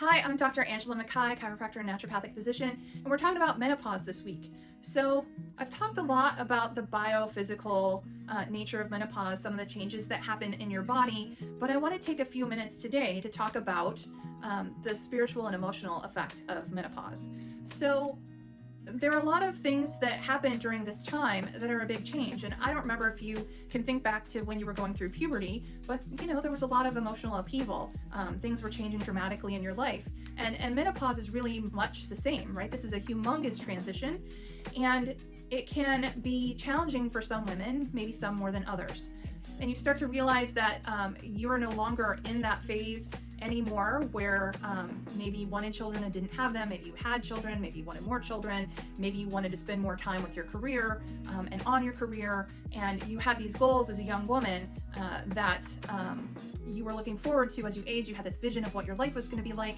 Hi, I'm Dr. Angela Mackay, chiropractor and naturopathic physician, and we're talking about menopause this week. So, I've talked a lot about the biophysical nature of menopause, some of the changes that happen in your body, but I want to take a few minutes today to talk about the spiritual and emotional effect of menopause. So, there are a lot of things that happen during this time that are a big change. And I don't remember if you can think back to when you were going through puberty, but there was a lot of emotional upheaval. Things were changing dramatically in your life. And menopause is really much the same, right? This is a humongous transition, and it can be challenging for some women, maybe some more than others. And you start to realize that you're no longer in that phase anymore where maybe you wanted children and didn't have them, maybe you had children, maybe you wanted more children, maybe you wanted to spend more time with your career and on your career, and you had these goals as a young woman that you were looking forward to as you age. You had this vision of what your life was going to be like,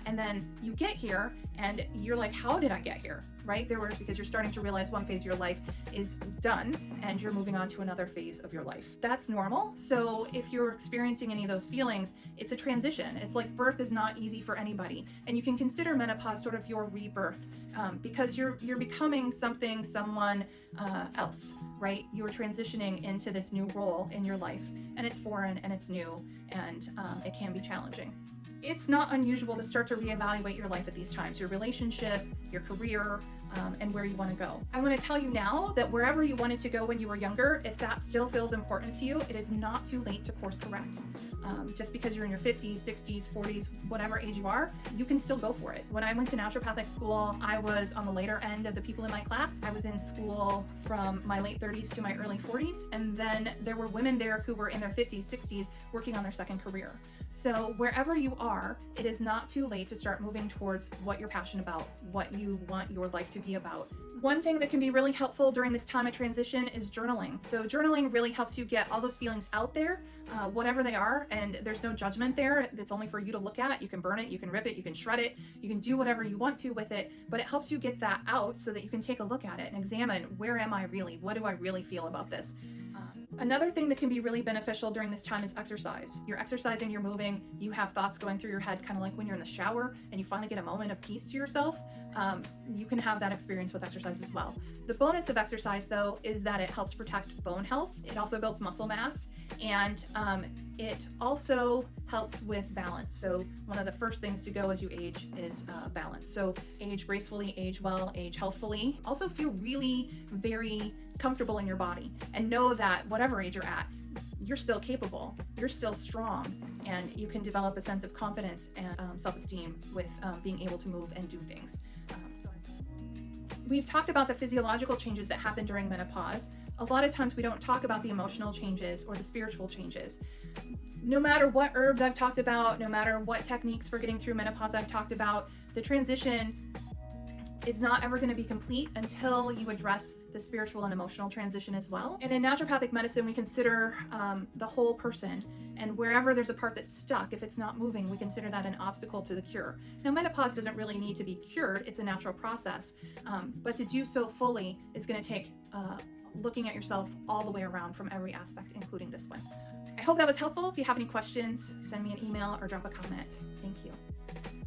and then you get here and you're like, how did I get here? Right? Because you're starting to realize one phase of your life is done and you're moving on to another phase of your life. That's normal. So if you're experiencing any of those feelings, it's a transition. It's like birth is not easy for anybody. And you can consider menopause sort of your rebirth because you're becoming someone else, right? You're transitioning into this new role in your life, and it's foreign and it's new, and it can be challenging. It's not unusual to start to reevaluate your life at these times, your relationship, your career, and where you want to go. I want to tell you now that wherever you wanted to go when you were younger, if that still feels important to you, it is not too late to course correct. Just because you're in your 50s, 60s, 40s, whatever age you are, you can still go for it. When I went to naturopathic school, I was on the later end of the people in my class. I was in school from my late 30s to my early 40s, and then there were women there who were in their 50s, 60s, working on their second career. So wherever you are, it is not too late to start moving towards what you're passionate about, what you want your life to be about. One thing that can be really helpful during this time of transition is journaling. So journaling really helps you get all those feelings out there, whatever they are, and there's no judgment there. It's only for you to look at. You can burn it, you can rip it, you can shred it, you can do whatever you want to with it, but it helps you get that out so that you can take a look at it and examine, where am I really? What do I really feel about this? Another thing that can be really beneficial during this time is exercise. You're exercising, you're moving, you have thoughts going through your head, kind of like when you're in the shower and you finally get a moment of peace to yourself. You can have that experience with exercise as well. The bonus of exercise, though, is that it helps protect bone health. It also builds muscle mass, and it also helps with balance. So one of the first things to go as you age is balance. So age gracefully, age well, age healthfully. Also feel really very comfortable in your body, and know that whatever age you're at, you're still capable, you're still strong, and you can develop a sense of confidence and self-esteem with being able to move and do things. We've talked about the physiological changes that happen during menopause. A lot of times we don't talk about the emotional changes or the spiritual changes. No matter what herbs I've talked about, no matter what techniques for getting through menopause I've talked about, the transition is not ever going to be complete until you address the spiritual and emotional transition as well. And in naturopathic medicine, we consider the whole person, and wherever there's a part that's stuck, if it's not moving, we consider that an obstacle to the cure. Now, menopause doesn't really need to be cured. It's a natural process, but to do so fully is going to take looking at yourself all the way around from every aspect, including this one. I hope that was helpful. If you have any questions, send me an email or drop a comment. Thank you.